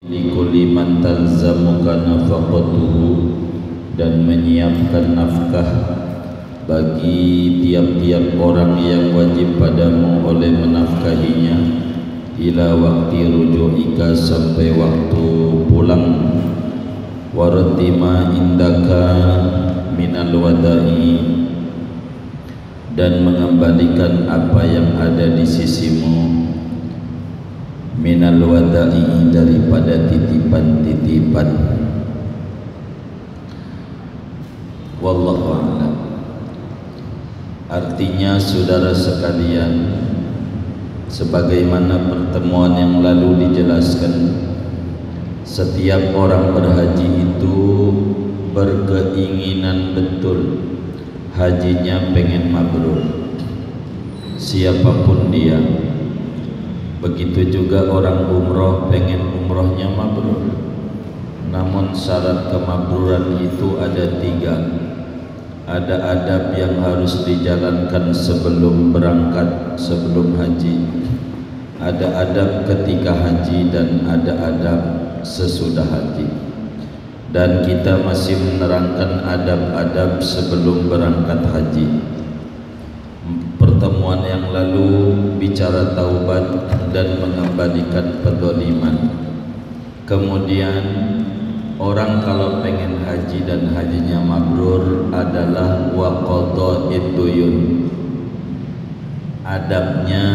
likulli man talzamuka nafaqatuhu, dan menyiapkan nafkah bagi tiap-tiap orang yang wajib padamu oleh menafkahinya, ila waktu rujuika, sampai waktu pulang, wartima indaka minal wada'i, dan mengembalikan apa yang ada di sisimu, minal wada'i, daripada titipan-titipan. Wallahu a'lam. Artinya, saudara sekalian, sebagaimana pertemuan yang lalu dijelaskan, setiap orang berhaji itu berkeinginan betul hajinya pengen mabrur, siapapun dia. Begitu juga orang umroh pengen umrohnya mabrur. Namun syarat kemabruran itu ada 3. Ada adab yang harus dijalankan sebelum berangkat, sebelum haji. Ada adab ketika haji dan ada adab sesudah haji. Dan kita masih menerangkan adab-adab sebelum berangkat haji. Pertemuan yang lalu bicara taubat dan mengembalikan pedzaliman. Kemudian orang kalau pengen haji dan hajinya mabrur adalah wa qada'id duyun. Adabnya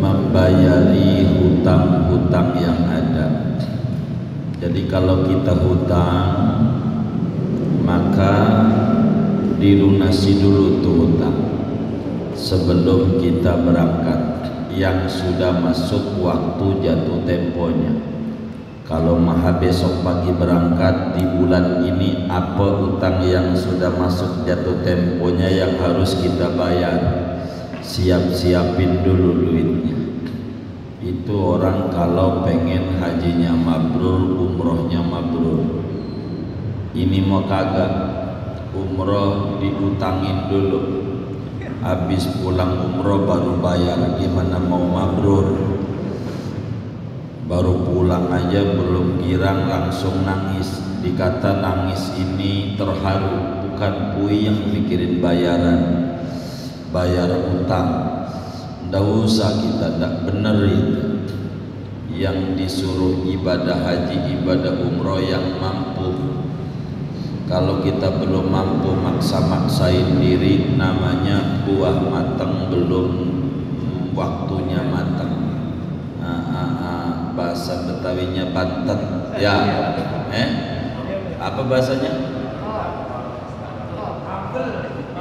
membayari hutang-hutang yang ada. Jadi kalau kita hutang, maka dilunasi dulu tuh hutang sebelum kita berangkat, yang sudah masuk waktu jatuh temponya. Kalau maha besok pagi berangkat di bulan ini, apa utang yang sudah masuk jatuh temponya yang harus kita bayar? Siap-siapin dulu duitnya. Itu orang kalau pengen hajinya mabrur, umrohnya mabrur. Ini mau kagak, umroh diutangin dulu, habis pulang umroh baru bayar. Gimana mau mabrur? Baru pulang aja belum girang langsung nangis. Dikata nangis ini terharu, bukan pui yang mikirin bayaran, bayar utang. Nggak usah, kita nggak bener itu. Yang disuruh ibadah haji, ibadah umroh yang mampu. Kalau kita belum mampu, maksa-maksain diri, namanya buah matang belum waktunya matang. Bahasa Betawinya bantet ya, apa bahasanya?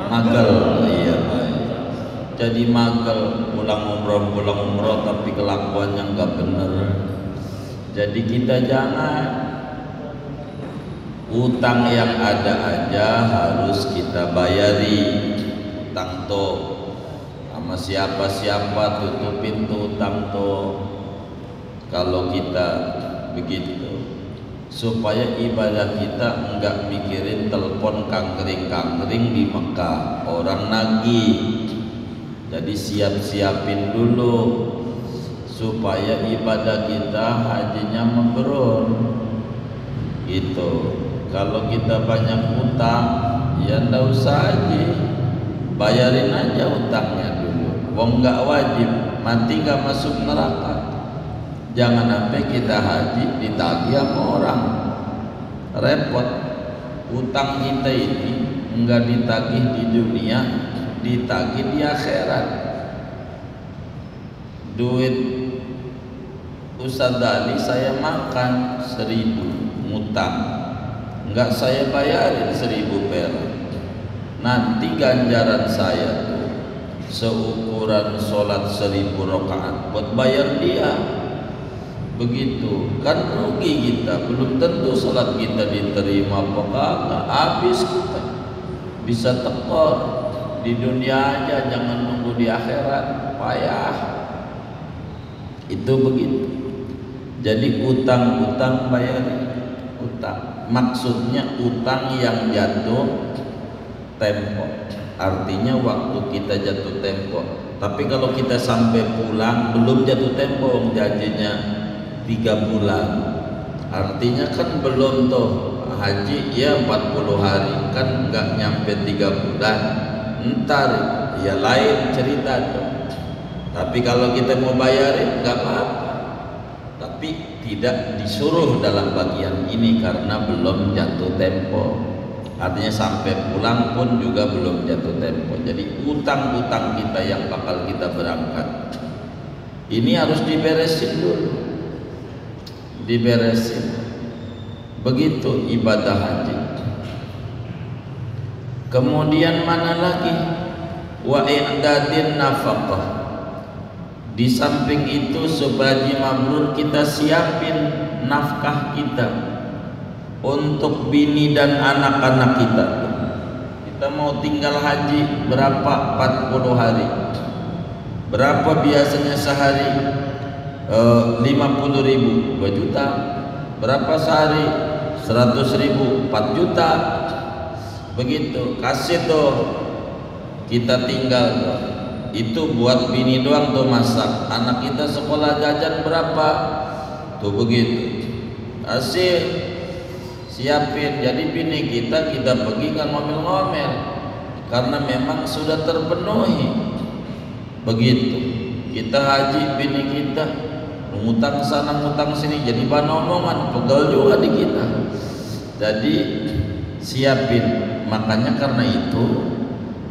Magel. Iya, jadi magel, pulang umroh tapi kelakuannya nggak bener. Jadi kita jangan, utang yang ada aja harus kita bayari. Utang tuh sama siapa-siapa, tutupin tuh utang tuh. Kalau kita begitu, supaya ibadah kita enggak mikirin telepon kangkring-kangkring di Mekah, orang nagih. Jadi siap-siapin dulu supaya ibadah kita hajinya mabrur. Gitu. Kalau kita banyak utang, ya ndak usah haji, bayarin aja utangnya dulu. Wong enggak wajib, mati enggak masuk neraka. Jangan sampai kita haji ditagih sama orang, repot. Utang kita ini enggak ditagih di dunia, ditagih di akhirat. Duit Ustadz Dali saya makan 1.000 ngutang, enggak saya bayarin 1.000 perak. Nanti ganjaran saya tuh seukuran sholat 1.000 rakaat buat bayar dia. Begitu kan rugi kita, belum tentu salat kita diterima apa kagak, habis kita. Bisa tekor di dunia aja, jangan nunggu di akhirat, payah. Itu begitu. Jadi utang-utang bayar, utang maksudnya utang yang jatuh tempo, artinya waktu kita jatuh tempo. Tapi kalau kita sampai pulang belum jatuh tempo janjinya, 3 bulan. Artinya kan belum tuh haji ya 40 hari, kan nggak nyampe 3 bulan. Ntar ya lain cerita tuh. Tapi kalau kita mau bayarin nggak apa-apa, tapi tidak disuruh dalam bagian ini karena belum jatuh tempo. Artinya sampai pulang pun juga belum jatuh tempo. Jadi utang-utang kita yang bakal kita berangkat ini harus diberesin dulu, diberesin. Begitu ibadah haji. Kemudian mana lagi? Wa i'dadin nafaqah. Di samping itu sebagai mabrur kita siapin nafkah kita untuk bini dan anak-anak kita. Kita mau tinggal haji berapa? 40 hari. Berapa biasanya sehari? 50.000, 2 juta. Berapa sehari? 100.000, 4 juta. Begitu, kasih tuh, kita tinggal tuh. Itu buat bini doang tuh masak. Anak kita sekolah jajan berapa? Tuh begitu. Kasih, siapin. Jadi bini kita pergi nggak ngomel-ngomel karena memang sudah terpenuhi. Begitu kita haji, bini kita ngutang sana ngutang sini, jadi bahan omongan, pegel juga di kita. Jadi siapin. Makanya karena itu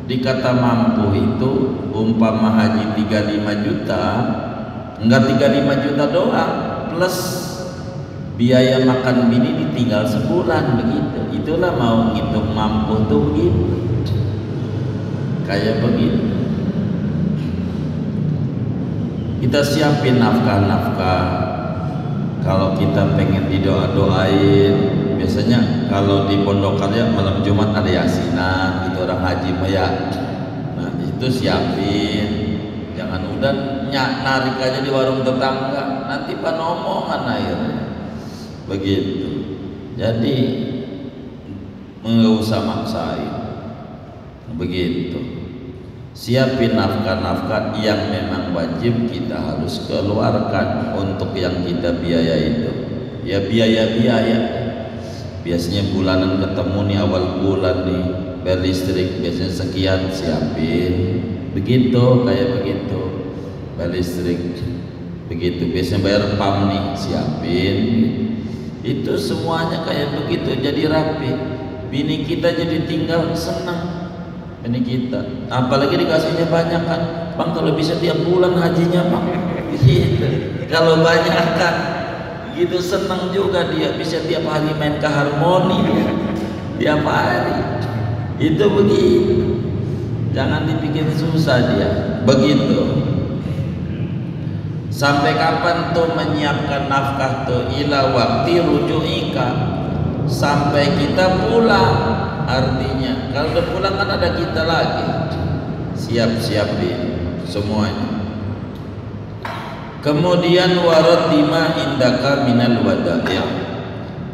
dikata mampu itu umpama haji 35 juta, enggak 35 juta doang plus biaya makan bini ditinggal sebulan. Begitu, itulah mau ngitung mampu tuh begitu, kayak begitu. Kita siapin nafkah-nafkah. Kalau kita pengen didoa-doain, biasanya kalau di Pondok Karya malam Jumat ada yasinan gitu, orang haji ya. Nah itu siapin, jangan udah narik aja di warung tetangga, nanti panomongan akhirnya. Begitu. Jadi nggak usah maksain. Begitu. Siapin nafkah-nafkah yang memang wajib kita harus keluarkan untuk yang kita biaya itu. Ya biaya-biaya. Biasanya bulanan ketemu nih, awal bulan nih bayar listrik biasanya sekian, siapin. Begitu, kayak begitu. Bayar listrik. Begitu, biasanya bayar PAM nih, siapin. Itu semuanya kayak begitu, jadi rapi. Bini kita jadi tinggal senang. Ini kita, apalagi dikasihnya banyak kan, Bang kalau bisa tiap bulan hajinya Bang, gitu. Kalau banyak kan, gitu senang juga dia, bisa tiap hari main ke harmoni dia, tiap hari, itu begitu. Jangan dibikin susah dia, begitu. Sampai kapan tuh menyiapkan nafkah tuh? Ila waktu rujuika, sampai kita pulang. Artinya kalau udah pulang kan ada kita lagi, siap-siapin semuanya. Kemudian waradima indaka minal wada'i,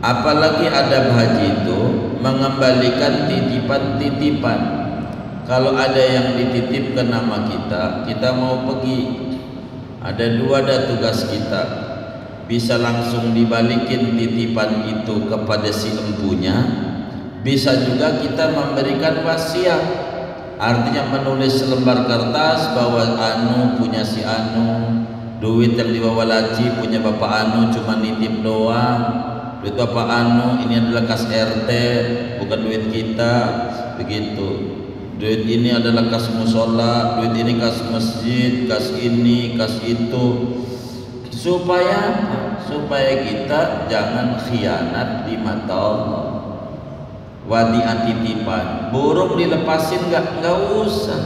apalagi adab haji itu mengembalikan titipan-titipan. Kalau ada yang dititipkan nama kita mau pergi, ada 2 tugas kita, bisa langsung dibalikin titipan itu kepada si empunya, bisa juga kita memberikan wasiat, artinya menulis selembar kertas bahwa anu punya si anu, duit yang dibawa laci punya bapak anu cuma nitip doang, duit bapak anu ini adalah kas RT bukan duit kita, begitu. Duit ini adalah kas musola, duit ini kas masjid, kas ini, kas itu. Supaya apa? Supaya kita jangan khianat di mata Allah. Wadi'at titipan, burung dilepasin nggak usah.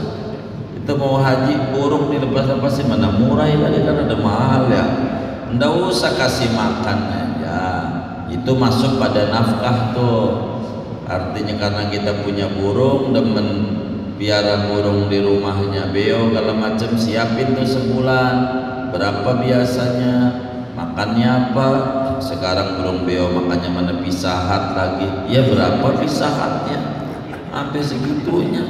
Kita mau haji burung dilepasin mana murah lagi kan ada mahal ya. Nggak usah kasih makan aja. Itu masuk pada nafkah tuh. Artinya karena kita punya burung, demen piara burung di rumahnya, beo segala macam, siapin tuh sebulan. Berapa biasanya? Makannya apa? Sekarang burung beo makannya mana pisahat lagi, ya berapa pisahatnya? Sampai segitunya.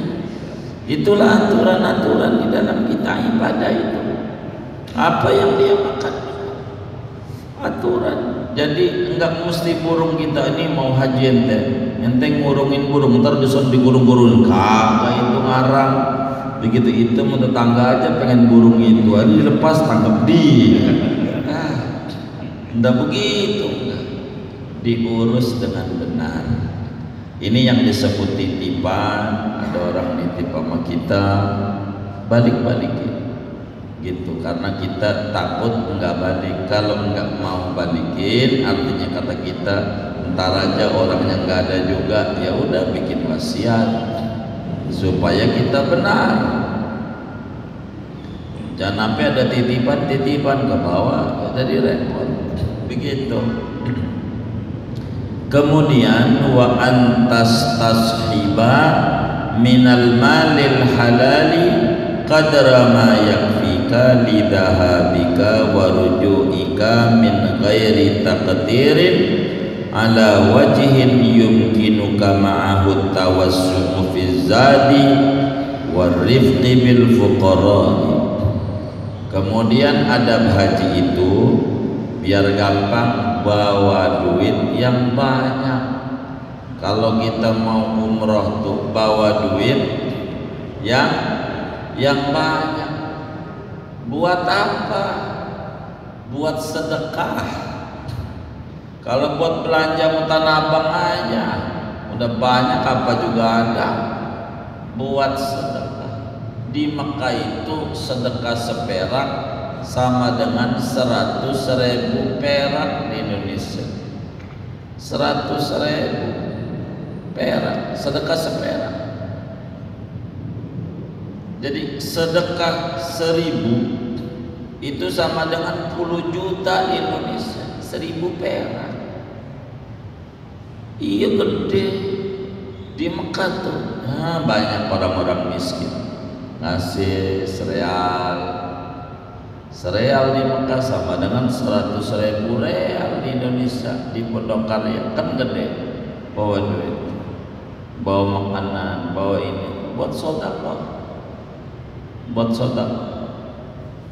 Itulah aturan-aturan di dalam kita ibadah itu. Apa yang dia makan? aturan. Jadi enggak mesti burung kita ini mau haji ente ngurungin burung ntar disuruh digurung-gurung, kagak, itu ngarang. Begitu itu mau tetangga aja pengen burung itu, ini dilepas tangkap dia. Enggak begitu, diurus dengan benar. Ini yang disebut titipan. Ada orang nitip sama kita, balik-balikin gitu, karena kita takut enggak balik. Kalau enggak mau balikin, artinya kata kita ntar aja orangnya enggak ada juga, ya udah bikin wasiat supaya kita benar. Jangan sampai ada titipan ke bawah, jadi repot begitu. Kemudian wa antas tashiba minal malil halali qadra ma yakfika lidhahabika wa ruju'ika min ghairi taqdirin ala wajhin yumkinuka ma'ahu tawassu'u fi zadi warifqi bil fuqara. Kemudian adab haji itu biar gampang, bawa duit yang banyak. Kalau kita mau umroh tuh bawa duit yang banyak. Buat apa? Buat sedekah. Kalau buat belanja Tanah Abang aja udah banyak, apa juga ada. Buat sedekah. Di Mekah itu sedekah seperak sama dengan 100.000 perak di Indonesia. 100.000 perak sedekah seperak. Jadi sedekah 1.000 itu sama dengan 10 juta di Indonesia. 1.000 perak. Iya, gede. Di Mekah tuh banyak orang-orang miskin ngasih sereal di Mekah sama dengan 100.000 real di Indonesia. Di Pondok Karya kan gede, bawa duit, bawa makanan, bawa ini, buat sedekah.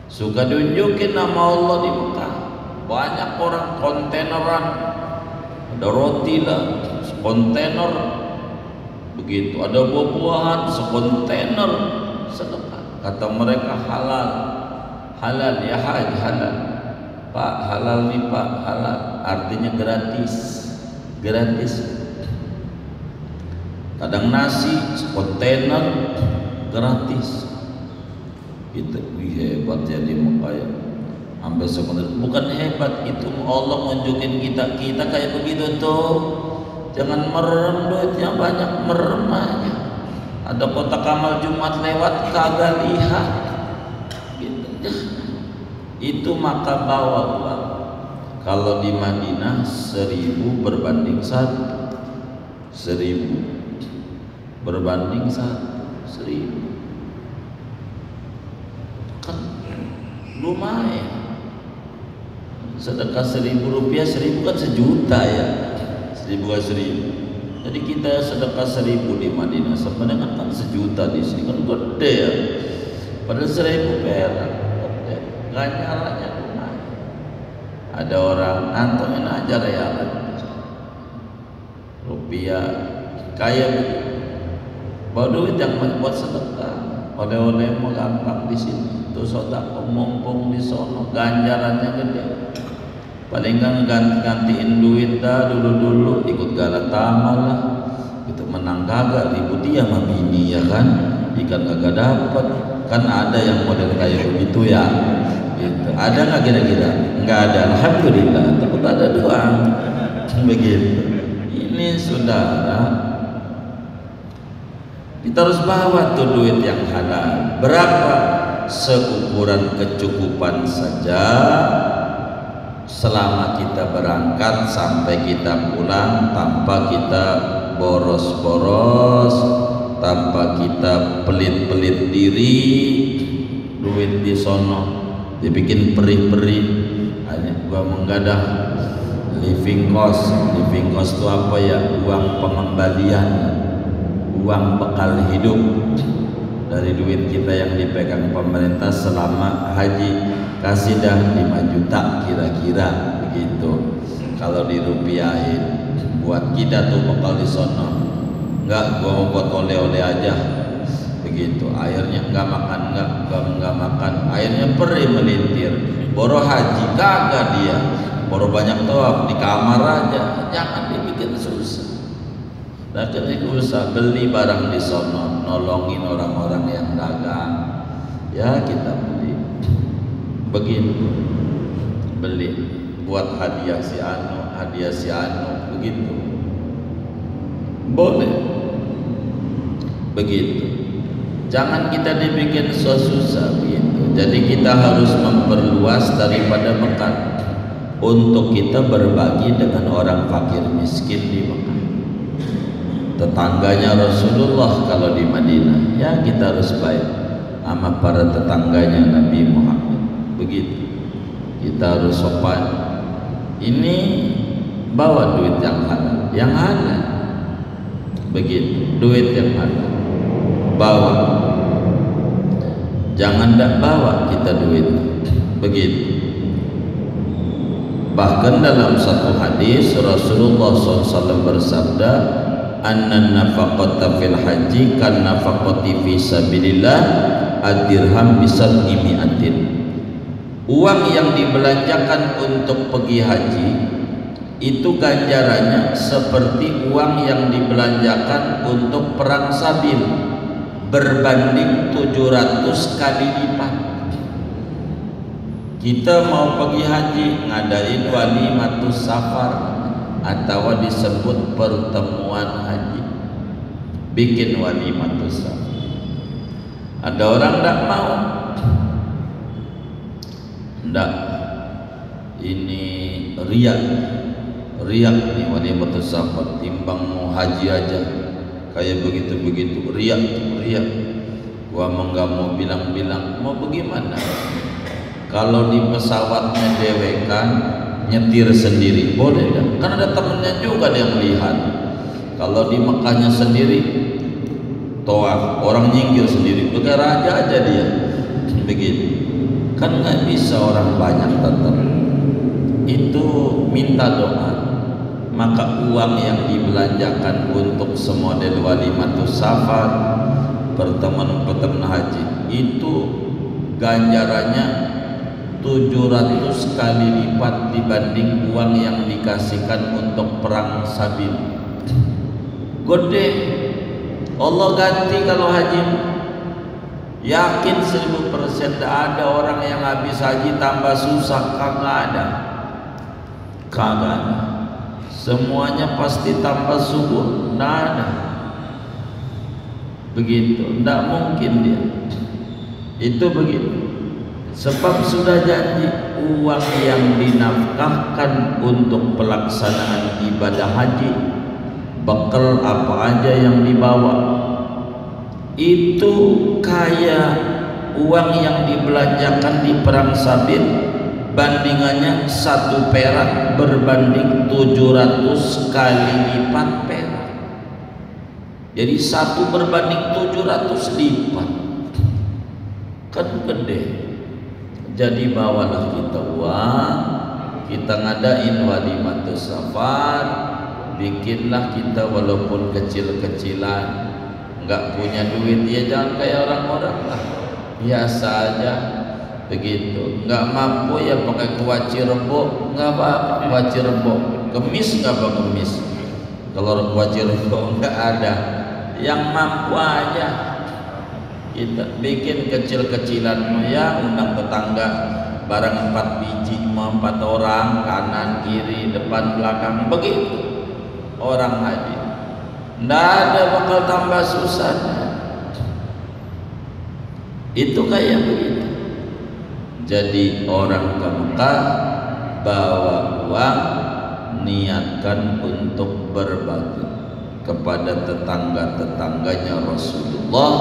Suka diunjukin nama Allah di Mekah. Banyak orang kontaineran, ada roti lah sekontainer begitu, ada buah-buahan sekontainer sedekah. Kata mereka halal ya haji, halal Pak, halal nih Pak, halal artinya gratis. Kadang nasi kontainer gratis gitu. Hebat ya di Mekah ya, sampai sebenarnya bukan hebat, itu Allah nunjukin kita kayak begitu tuh. Jangan merem, duitnya banyak, merem aja. Ada kotak amal Jumat lewat kagak lihat gitu. Itu maka bawa uang. Kalau di Madinah 1.000 berbanding 1, 1.000 berbanding 1.000 kan lumayan. Sedekah 1.000 rupiah, 1.000 kan sejuta ya, 1.000 kan 1.000. Jadi kita sedekah 1.000 di Madinah sama dengan kan sejuta di sini, kan gede ya. Padahal 1.000 perak gede, ganjarannya lumayan. Ada orang antongin aja realan rupiah kaya begitu, bawa duit yang buat sedekah. Oleh-oleh mau gampang di sini, tuh sedekah mumpung di sono, ganjarannya gede. Paling kan ganti-gantiin duit dah dulu ikut galak tamal lah, itu menang kagak ribut dia sama bini ya kan, ikan kagak dapat kan. Ada yang model kayak begitu ya gitu. Ada nggak kira-kira? Nggak ada, alhamdulillah, takut ada doang begitu. Ini saudara, kita harus bawa tuh duit yang halal. Berapa? Seukuran kecukupan saja. Selama kita berangkat sampai kita pulang, tanpa kita boros-boros, tanpa kita pelit-pelit diri, duit di sono dibikin perih-perih. Hanya gua menggadah living cost itu apa ya? Uang pengembalian, uang bekal hidup dari duit kita yang dipegang pemerintah selama haji. Kasih dah 5 juta kira-kira gitu. Kalau dirupiahin buat kita tuh bekal di sono. Enggak, gua mau buat oleh-oleh aja begitu. Airnya enggak makan, enggak makan, airnya perih melintir. Boro haji kagak dia, boro banyak tawaf di kamar aja. Jangan dibikin susah. Lagi usah beli barang di sono, nolongin orang-orang yang dagang. Ya kita beli, begitu, beli buat hadiah si anu, begitu, boleh, begitu. Jangan kita dibikin susah begitu. Jadi kita harus memperluas daripada Mekah untuk kita berbagi dengan orang fakir miskin di Mekah. Tetangganya Rasulullah kalau di Madinah, ya kita harus baik sama para tetangganya Nabi Muhammad. Begitu, kita harus sopan. Ini bawa duit yang halal, begitu, duit yang halal bawa. Jangan tak bawa kita duit, begitu. Bahkan dalam satu hadis Rasulullah SAW bersabda, anna nafaqata fil haji kan nafaqati fi sabilillah ad-dirham bisab'i mi'atin. Uang yang dibelanjakan untuk pergi haji itu ganjarannya seperti uang yang dibelanjakan untuk perang sabil, berbanding 700 kali lipat. Kita mau pergi haji, ngadain walimatus safar atau disebut pertemuan haji, bikin walimatus safar. Ada orang tak mau, ndak, ini riak nih walimatus safar, timbang mau haji aja kayak begitu riak. Gua nggak mau bilang mau bagaimana. Kalau di pesawatnya dewekan nyetir sendiri boleh dah, kan ada temennya juga yang lihat. Kalau di Mekahnya sendiri tawaf, orang nyingkir sendiri, pakai raja aja dia, begitu kan nggak bisa, orang banyak tetap. Itu minta doa. Maka uang yang dibelanjakan untuk semodel walimatus safar, pertemuan haji, itu ganjarannya 700 kali lipat dibanding uang yang dikasihkan untuk perang sabil. Gede Allah ganti kalau haji. Yakin 1000% tidak ada orang yang habis haji tambah susah. Kagak ada. Semuanya pasti tambah subur. Tidak ada. Begitu, tidak mungkin dia. Itu begitu. Sebab sudah janji uang yang dinafkahkan untuk pelaksanaan ibadah haji, bekal apa aja yang dibawa, itu kayak uang yang dibelanjakan di perang sabil, bandingannya 1 perak berbanding 700 kali lipat perak. Jadi 1 berbanding 700 lipat, kan gede. Jadi bawalah kita uang, kita ngadain walimatus safar, bikinlah kita walaupun kecil-kecilan. Enggak punya duit ya jangan kayak orang-orang lah, biasa aja begitu. Enggak mampu ya pakai kuaci rebo, enggak apa-apa kuaci rebo. Kemis enggak apa kemis. Kalau kuaci rebo enggak ada. Yang mampu aja kita bikin kecil-kecilan, ya undang tetangga barang 4 biji, 4 orang, kanan kiri depan belakang, begitu orang haji. Nggak ada bakal tambah susah. Itu kayak begitu. Jadi orang ke Mekah bawa uang, niatkan untuk berbagi kepada tetangga-tetangganya Rasulullah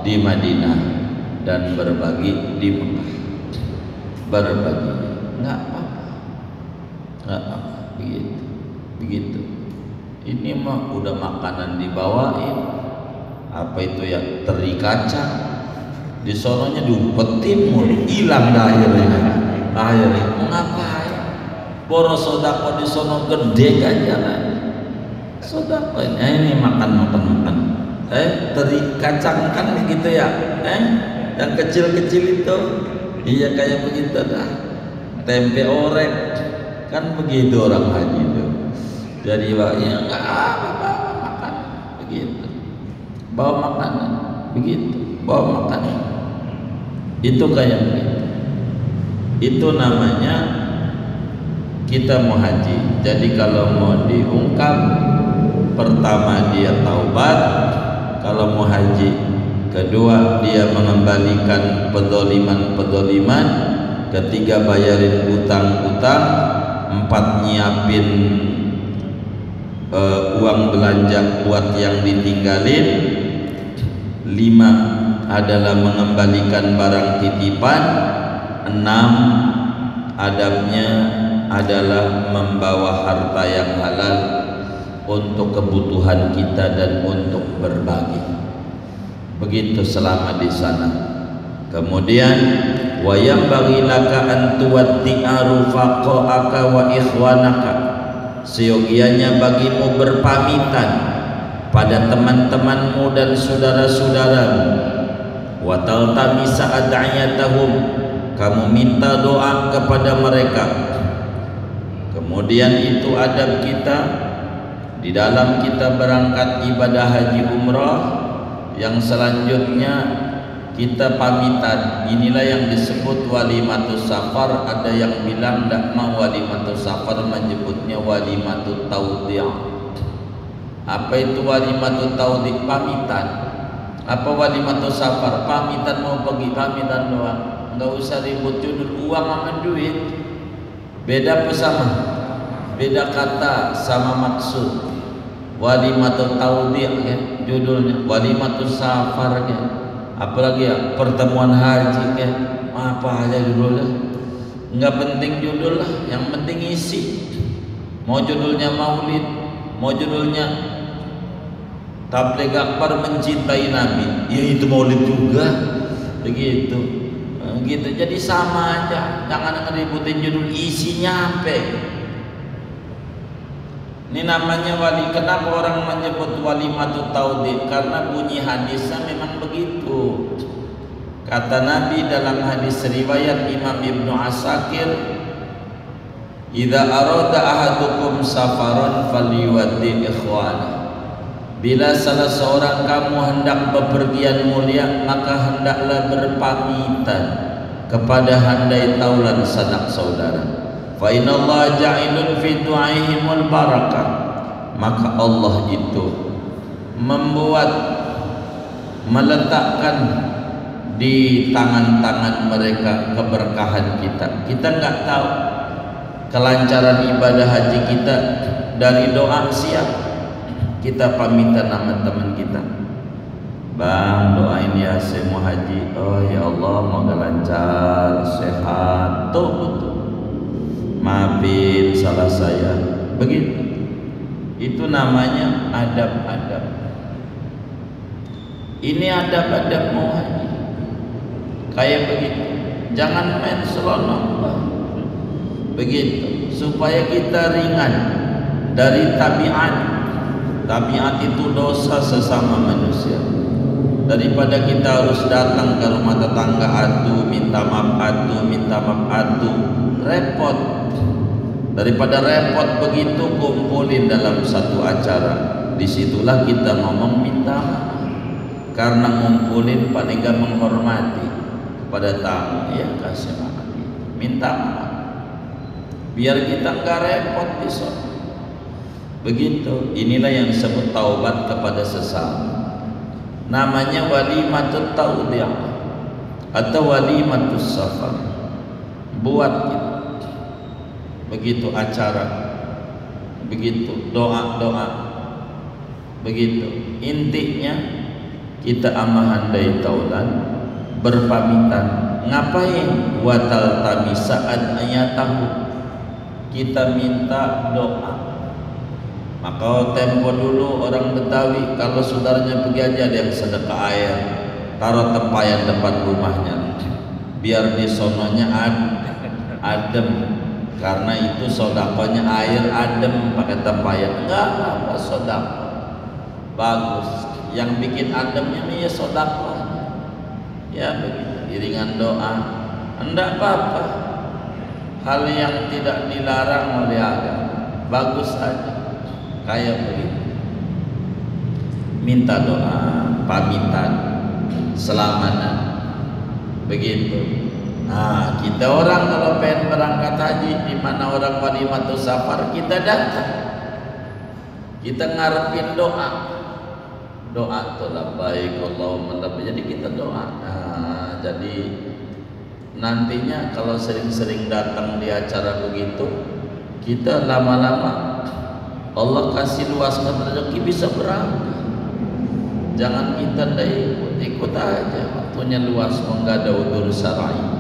di Madinah dan berbagi di Mekah. Berbagi nggak apa-apa, begitu. Ini mah udah makanan dibawain, apa itu ya, teri kacang, di sononya diumpetin mulu, hilang dah airnya. Mau ngapain? Boro sodako di sono gede kan jalan. Sodako ini makan. Teri kacang kan gitu ya. Yang kecil-kecil itu, iya kayak begitu dah. Tempe orek kan begitu orang haji itu. Jadi ya enggak bawa makan begitu. Bawa makanan begitu. Bawa makanan. Itu kayak begitu. Itu namanya kita mau haji. Jadi kalau mau diungkap, pertama dia taubat, kalau mau haji. Kedua dia mengembalikan pedoliman, ketiga bayarin utang-utang, empat nyiapin uang belanja buat yang ditinggalin, lima adalah mengembalikan barang titipan, enam adabnya adalah membawa harta yang halal untuk kebutuhan kita dan untuk berbagi. Begitu selama di sana. Kemudian wayam bagi laka an tuwaddi'a rufaqa'aka wa ikhwanaka. Seyogianya bagimu berpamitan pada teman-temanmu dan saudara-saudaramu. Wa taltamisa ad'iyatahum, kamu minta doa kepada mereka. Kemudian itu adab kita di dalam kita berangkat ibadah haji umrah. Yang selanjutnya kita pamitan. Inilah yang disebut walimatus safar. Ada yang bilang tidak mau walimatus safar, menyebutnya walimatus taudhi'. Apa itu walimatus taudhi'? Pamitan. Apa walimatus safar? Pamitan mau pergi, pamitan doang. Enggak usah ribut judul uang sama duit. Beda apa sama? Beda kata sama maksud. Walimatul taudhi' kan judulnya, walimatul safar kan, apalagi ya pertemuan haji kan, apa aja judulnya, nggak penting judul lah, yang penting isi. Mau judulnya maulid, mau judulnya tabligh akbar mencintai Nabi, ya itu maulid juga, begitu, gitu. Jadi sama aja, jangan ngeributin judul, isinya apa. Ini namanya wali. Kenapa orang menyebut walimatut taudhi'? Karena bunyi hadisnya memang begitu. Kata Nabi dalam hadis riwayat Imam Ibnu Asakir, "Idza arada ahadukum safaran falyuwaddi ikhwana." Bila salah seorang kamu hendak bepergian mulia, maka hendaklah berpamitan kepada handai taulan sanak saudara. Fa innallaha ja'ilun fi du'aihimul barakah, maka Allah itu meletakkan di tangan-tangan mereka keberkahan kita. Kita nggak tahu kelancaran ibadah haji kita dari doa siap. Kita pamitan sama teman kita, bang doain ya saya mau haji. Oh ya Allah, mau lancar sehat tuh betul. Maafin salah saya. Begitu. Itu namanya adab-adab. Ini adab-adab mau haji. Kayak begitu. Jangan main selonok. Begitu. Supaya kita ringan dari tabiat. Tabiat itu dosa sesama manusia. Daripada kita harus datang ke rumah tetangga adu, minta maaf adu, repot. Daripada repot begitu, kumpulin dalam satu acara. Disitulah kita ngomong minta maaf. Karena ngumpulin paling gak menghormati kepada tamu, ya kasih maaf, minta maaf. Biar kita gak repot di sana. Begitu. Inilah yang disebut taubat kepada sesama. Namanya walimatut taudhi' atau walimatus safar. Buat kita. Begitu acara, begitu doa-doa, begitu intinya kita amahandai taulan, berpamitan. Ngapain? Watal tamisa ad'iyatahu, kita minta doa. Maka tempo dulu orang Betawi kalau saudaranya pergi aja ada yang sedekah air, taruh tempayan depan rumahnya, biar di sononya adem. karena itu sodakonya air adem pakai tempayan. Enggak apa sodako, bagus. Yang bikin ademnya nih ya sodako, ya begitu, iringan doa. Enggak apa-apa, hal yang tidak dilarang oleh agama, bagus aja. Kayak begitu, minta doa, pamitan, selamatan, begitu. Nah, kita orang kalau pengen berangkat haji, di mana orang walimatus safar, kita datang, kita ngarepin doa, doa tuh labbaik Allahumma labbaik. Jadi kita doa. Nah, jadi nantinya kalau sering-sering datang di acara begitu, kita lama-lama Allah kasih luaskan rezeki bisa berangkat. Jangan kita ikut aja, waktunya luas, enggak ada udzur syar'i.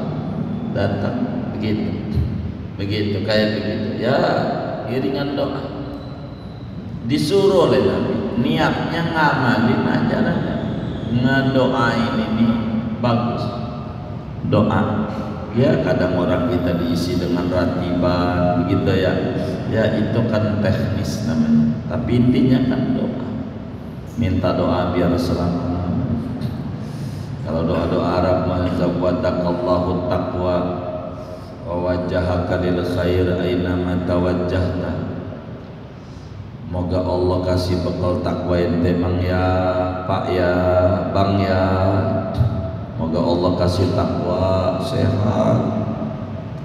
Datang begitu kayak begitu ya, iringan doa. Disuruh oleh Nabi, niatnya ngamalin ajarannya, ngedoain ini bagus. Doa ya, kadang orang kita diisi dengan ratiban begitu ya, ya itu kan teknis namanya, tapi intinya kan doa, minta doa biar selamat. Kalau doa-doa Arab mah zawadakallahu taqwa wa wajjahaka lil khair aina ma tawajjahta. Moga Allah kasih bekal takwa ente Mang ya, Pak ya, Bang ya. Moga Allah kasih takwa sehat.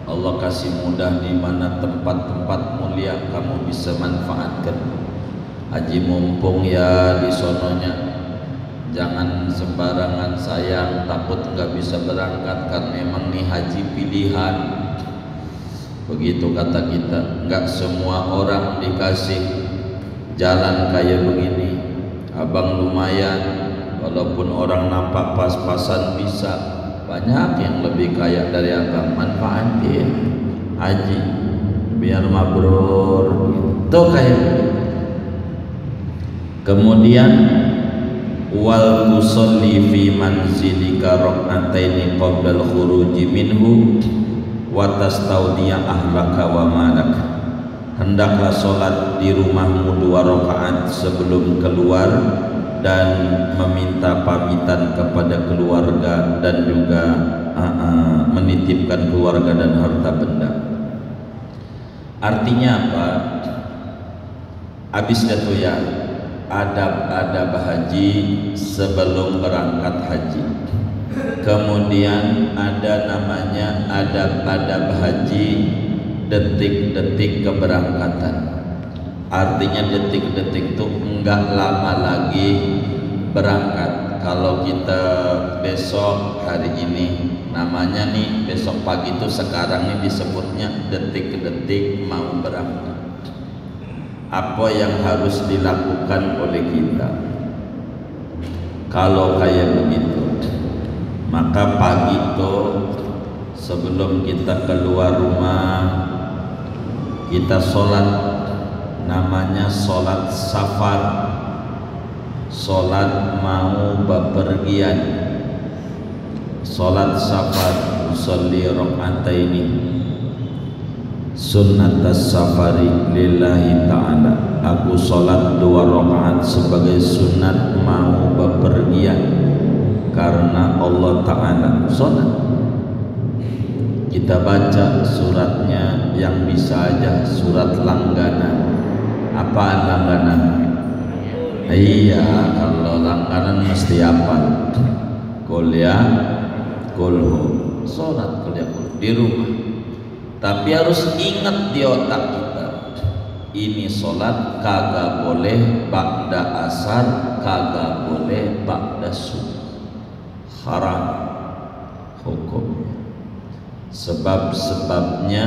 Allah kasih mudah di mana tempat-tempat mulia kamu bisa manfaatkan. Haji mumpung ya di sononya. Jangan sembarangan sayang, takut nggak bisa berangkat kan memang nih haji pilihan. Begitu kata kita, nggak semua orang dikasih jalan kayak begini. Abang lumayan, walaupun orang nampak pas-pasan bisa, banyak yang lebih kaya dari abang. Manfaatin haji biar mabrur gitu kayak begitu. Kemudian wal tusalli fi manzilika rak'ataini qabla al-khuruji minhu wa tastaudiya ahlaka wa malak. Hendaklah sholat di rumahmu 2 rakaat sebelum keluar dan meminta pamitan kepada keluarga dan juga menitipkan keluarga dan harta benda. Artinya apa? Habis itu ya adab-adab haji sebelum berangkat haji. Kemudian ada namanya adab-adab haji detik-detik keberangkatan. Artinya detik-detik itu enggak lama lagi berangkat. Kalau kita besok hari ini, namanya nih besok pagi itu sekarang nih disebutnya detik-detik mau berangkat. Apa yang harus dilakukan oleh kita kalau kayak begitu? Maka pagi itu sebelum kita keluar rumah, kita sholat, namanya sholat safar, sholat mau bepergian, sholat safar. Usolli rak'ataini sunnatas safari lillahi ta'ala. Aku sholat 2 rakaat sebagai sunat mau bepergian karena Allah Ta'ala. Sholat kita baca suratnya yang bisa aja, surat langganan. Apaan langganan? Iya, kalau langganan mesti hafal. Kuliah kulhu, sholat kuliah kulhu di rumah. Tapi harus ingat di otak kita, ini sholat kagak boleh ba'da asar, kagak boleh ba'da subuh. Haram hukum. Sebab-sebabnya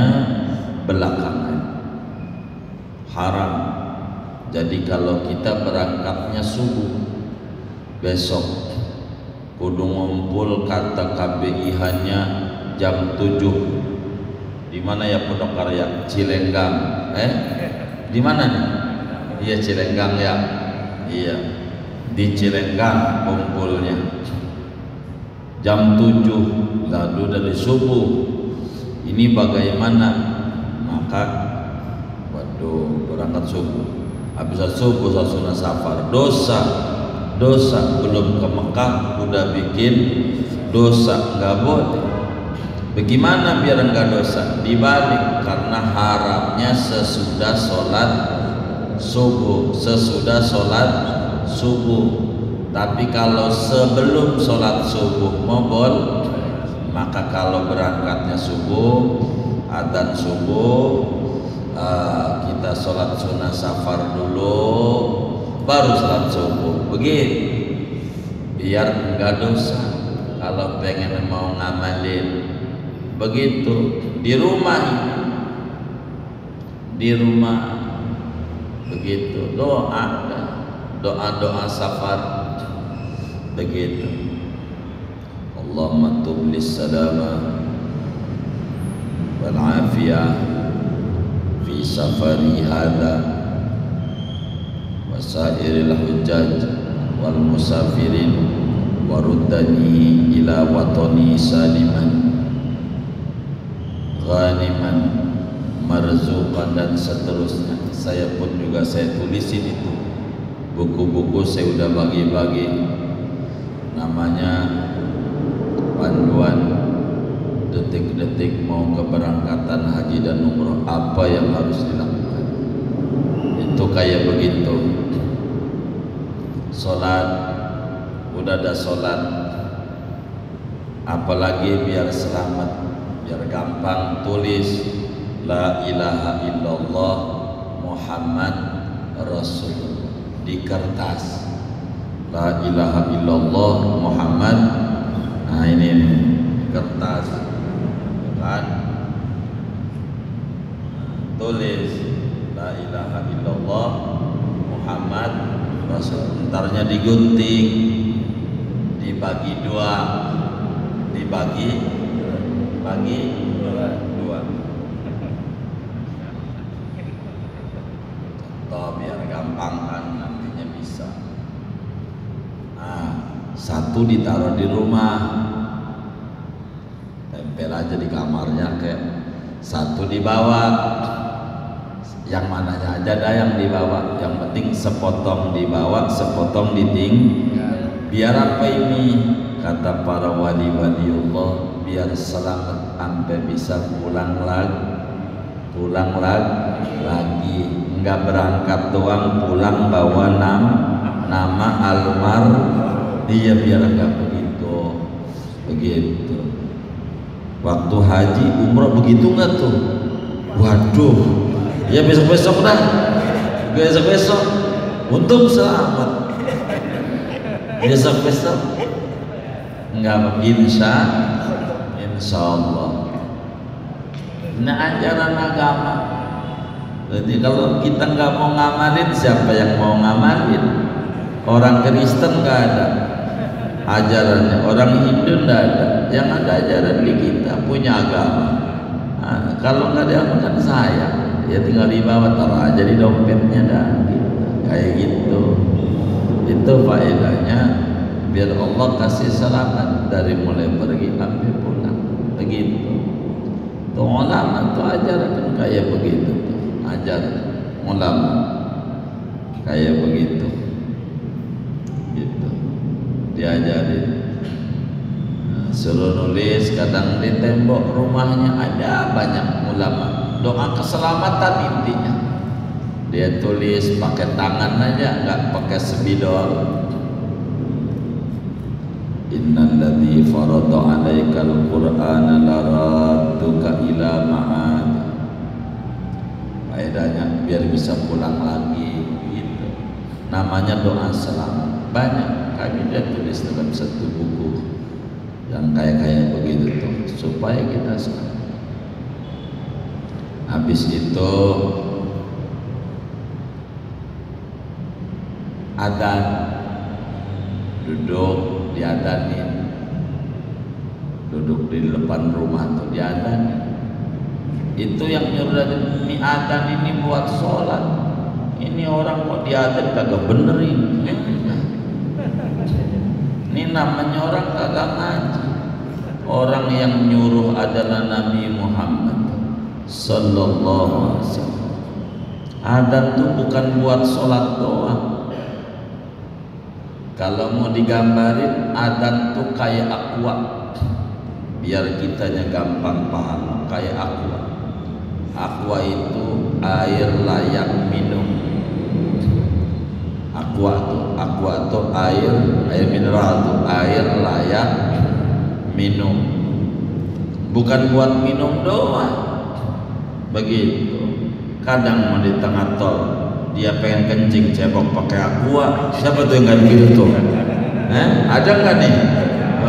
belakangan haram. Jadi kalau kita berangkatnya subuh, besok kudu ngumpul kata KBIH-nya jam 7. Di mana ya Pondok Karya? Cilenggang. Di mana nih? Iya Cilenggang ya. Iya. Di Cilenggang kumpulnya. Jam 7 lalu dari subuh. Ini bagaimana maka waduh berangkat subuh, habis subuh sunnah safar, dosa belum ke Mekah udah bikin dosa, nggak boleh. Bagaimana biar enggak dosa? Dibalik, karena harapnya sesudah sholat subuh. Tapi kalau sebelum sholat subuh mogol, maka kalau berangkatnya subuh, adzan subuh, kita sholat sunnah safar dulu, baru sholat subuh. Begitu, biar enggak dosa. Kalau pengen mau ngamalin begitu di rumah begitu, doa safar begitu. Allahumma tublis salama wal afiyah fi safari hadha wa sairil hujjaj wal musafirin waruddani ila watani saliman ghaniman marzuqan, dan seterusnya. Saya pun juga saya tulisin itu, buku-buku saya udah bagi-bagi, namanya panduan detik-detik mau keberangkatan haji dan umroh, apa yang harus dilakukan. Itu kayak begitu. Sholat, udah ada sholat, apalagi biar selamat, biar gampang, tulis la ilaha illallah Muhammad Rasulullah di kertas. La ilaha illallah Muhammad, nah ini kertas kan, tulis la ilaha illallah Muhammad Rasul. Entarnya digunting, dibagi dua, dibagi dua. Toh biar gampang kan, nantinya bisa. Nah, satu ditaruh di rumah, tempel aja di kamarnya, kayak satu dibawa, yang mananya aja dah yang dibawa, yang penting sepotong dibawa, sepotong ditinggal. Biar apa ini? Kata para wali-waliullah, biar selamat sampai bisa pulang lagi, enggak berangkat doang, pulang bawa nama almar dia, biar enggak begitu. Waktu haji umroh begitu enggak tuh? Waduh, ya besok dah, besok untung selamat, besok enggak, insya Allah. Nah, ajaran agama. Jadi kalau kita nggak mau ngamalin, siapa yang mau ngamalin? Orang Kristen nggak ada ajarannya, orang Hindu nggak ada. Yang ada ajaran di kita, punya agama. Nah, kalau nggak diamalkan saya, ya tinggal dibawa, taruh aja di dompetnya dah. Gitu. Kayak gitu. Itu faedahnya, biar Allah kasih selamat dari mulai pergi sampai pulang. Begitu. Tuh ulama tuh ajaran kayak begitu tuh. Ajaran ulama kayak begitu. Gitu. Diajarin. Suruh nulis, kadang di tembok rumahnya ada banyak ulama. Doa keselamatan intinya. Dia tulis pakai tangan aja, nggak pakai spidol. Innalladzi farada 'alaikal qur'ana laradduka ila ma'ad. Faedahnya biar bisa pulang lagi gitu. Namanya doa selamat. Banyak kami dia tulis dalam satu buku yang kayak begitu tuh, supaya kita selamat. Habis itu adzan, duduk diadanin, duduk di depan rumah tuh diadanin. Itu yang nyuruh ini adzan ini buat sholat. Ini orang kok diadzan kagak benerin. Ini namanya orang kagak ngaji. Orang yang nyuruh adalah Nabi Muhammad sallallahu alaihi wasallam. Adzan tuh bukan buat sholat doang. Kalau mau digambarin, adzan tuh kayak aqua, biar kitanya gampang paham. Kayak aqua. Aqua itu air layak minum. Aqua tuh air mineral tuh, air layak minum. Bukan buat minum doang. Begitu. Kadang mau di tengah tol, dia pengen kencing cebok pakai aqua. Siapa tuh yang nggak begitu tuh? Ada nggak nih?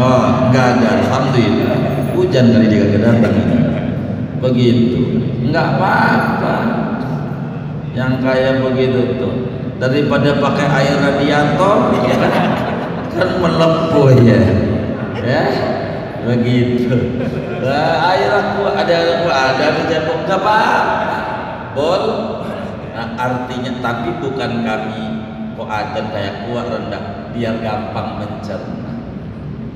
Oh, nggak ada. Alhamdulillah. Hujan kali dia kagak datang. Begitu. Nggak apa-apa. Yang kayak begitu tuh, daripada pakai air radiator, ya kan melepuh ya. Ya, begitu. Air aqua ada di cebok, nggak apa-apa. Bol. Nah, artinya tapi bukan kami kok adzan kayak kuat rendah biar gampang mencerna.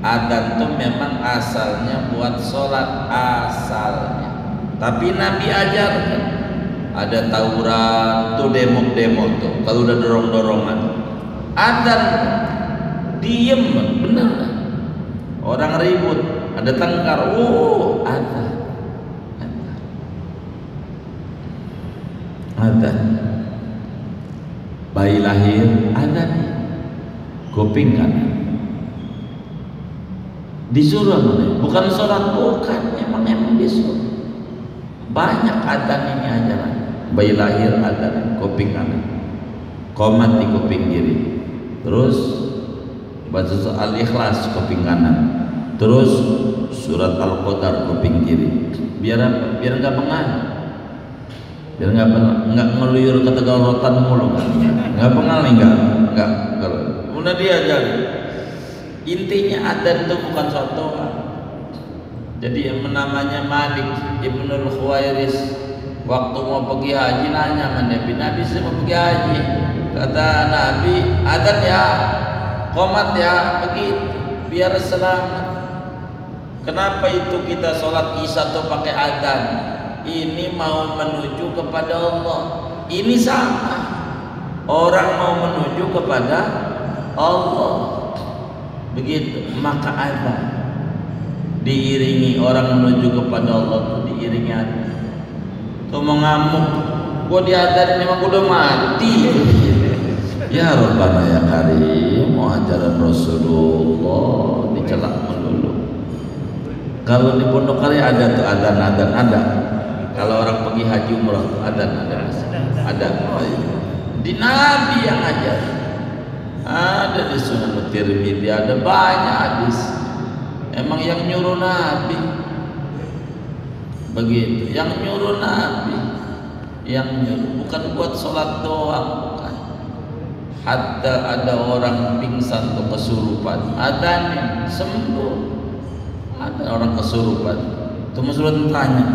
Adzan tuh memang asalnya buat sholat asalnya, tapi Nabi ajarkan. Ada tawuran tuh, demo tuh kalau udah dorong-dorongan. Adzan diem, bener. Orang ribut, ada tengkar, adzan. Adzan. Bayi lahir adzan, kuping kanan. Disuruh mana? Bukan sholat, bukan. Emang disuruh. Banyak adzan ini ajaran. Bayi lahir adzan, kuping kanan. Qomat di kuping kiri. Terus baca Al-Ikhlas kuping kanan. Terus surat Al-Qadar kuping kiri. Biar apa? Biar enggak mengantuk. Biar nggak ngeluyur ke Tegal-rotan mulu, nggak pengal nih, nggak udah diajar. Intinya adzan itu bukan suatu. Jadi yang namanya Malik Ibnul Khuwairis waktu mau pergi haji nanya sama Nabi, saya mau pergi haji. Kata Nabi, adzan ya, qomat ya, begitu biar selamat. Kenapa itu kita sholat isya tuh pakai adzan? Ini mau menuju kepada Allah. Ini sama. Orang mau menuju kepada Allah. Begitu. Maka adzan diiringi orang menuju kepada Allah itu diiringi adzan. Tuh mau ngamuk, gua diadzan ini mah gua udah mati. Ya Rabbana ya Karim, mau ajaran Rasulullah dicelak melulu. Kalau di Pondok Kali ada tuh adzan ada. Kalau orang pergi haji umrah tuh ada. Oh, iya. Di Nabi yang ajar. Ada di Sunan Tirmidzi, ada banyak hadis. Emang yang nyuruh Nabi. Begitu, yang nyuruh Nabi. Yang nyuruh, bukan buat sholat doang, bukan. Hatta ada orang pingsan atau kesurupan, adzan sembuh. Ada orang kesurupan, itu Rasulullah tanya,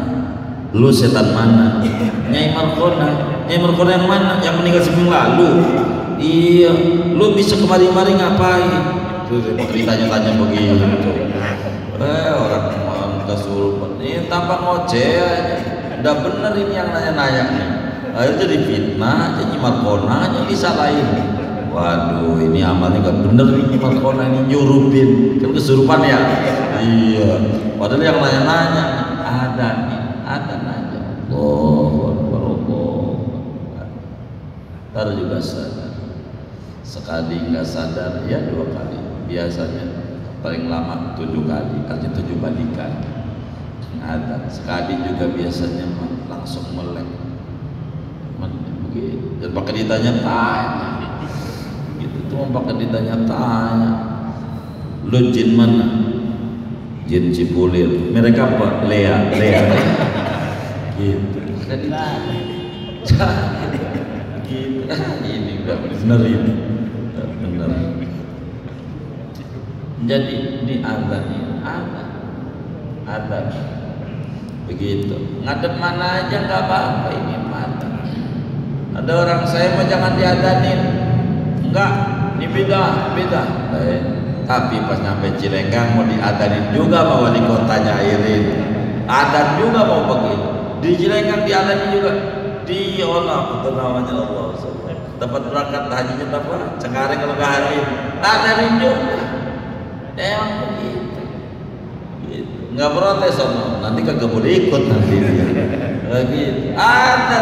lu setan mana? Nyai Markona yang mana? Yang meninggal seminggu lalu. Iya, lu bisa kemari-mari ngapain? Terus ditanya-tanya begitu. Orang kesurupan ini tampak ngoceh aja. Udah bener ini yang nanya-nanya nih. Akhirnya jadi fitnah, jadi Markona yang disalahin. Waduh, ini amalnya gak bener nih Markona ini nyurupin. Kan kesurupan ya? Iya. Padahal yang nanya-nanya ada nih. Ada aja. Ntar juga sadar. Sekali nggak sadar ya 2 kali. Biasanya paling lama 7 kali. Artinya 7 balikan. Ada. Sekali juga biasanya langsung melek. Begitu. Dan pakai ditanya tanya. Gitu tuh pakai ditanya tanya. Lu jin mana? Jin Cipulir. Mereka apa? Lea. Gitu. Gitu. Ini udah benar ini. Benar. Jadi di adzan ini ada. Begitu. Ngadep mana aja nggak apa-apa ini mata. Ada orang saya mau jangan diadzanin. Enggak, ini beda. Tapi pas nyampe Cilenggang mau diadzanin juga sama wali kotanya Irin. Adzan juga mau pergi. dijelengkan di alami juga di Allah namanya Allah. Dapat berangkat hajinya apa? Cengkareng kalau ke hari ada rindu. Emang begitu. Gitu. Nggak protes sama, nanti kagak boleh ikut nanti. Begitu. Ada.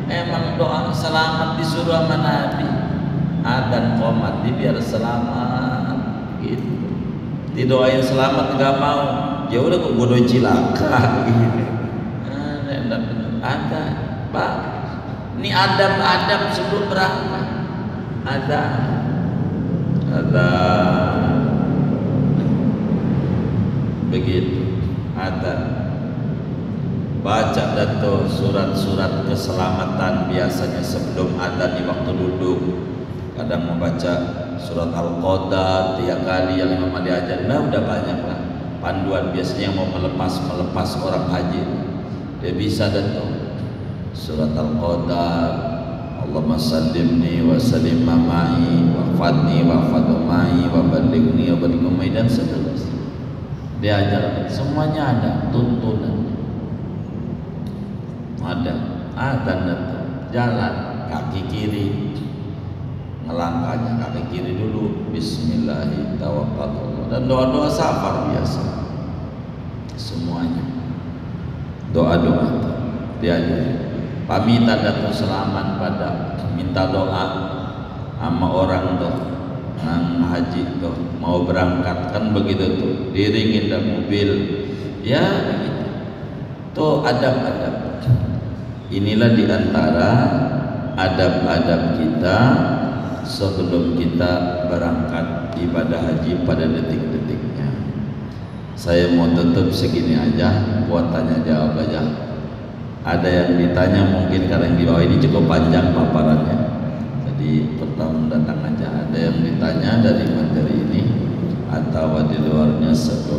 Emang doa selamat disuruh sama Nabi. Adan qomat biar selamat. Gitu. Didoain selamat nggak mau. Ya udah kok bodoh cilaka. Gitu. Ada, Pak. Ini adab-adab sebelum berangkat. Ada. Begitu. Ada. Baca dato surat-surat keselamatan biasanya sebelum adzan di waktu duduk. Kadang membaca surat Al-Qadar 3 kali yang Imam Ali ajar. Nah, udah banyak lah panduan biasanya yang mau melepas orang haji. Dia bisa dato surat Al-Qadar, Allahumma sallimni wa sallim ma'i wa fadni wa fadu ma'i wa balighni wa baligh ma'i dan seterusnya. Dia ajar semuanya ada tuntunan. Ada jalan kaki kiri ngelangkahnya kaki kiri dulu bismillahirrahmanirrahim dan doa-doa safar biasa semuanya doa-doa diajari pamitan datang selamat pada minta doa sama orang tuh nang haji tuh mau berangkat kan begitu tuh diringin dan mobil ya begitu tuh adab-adab. Inilah diantara adab-adab kita sebelum kita berangkat ibadah haji pada detik-detiknya. Saya mau tutup segini aja buat tanya jawab aja. Ada yang ditanya mungkin karena yang di bawah ini cukup panjang paparannya. Jadi pertama datang aja. Ada yang ditanya dari materi ini atau di luarnya sebelum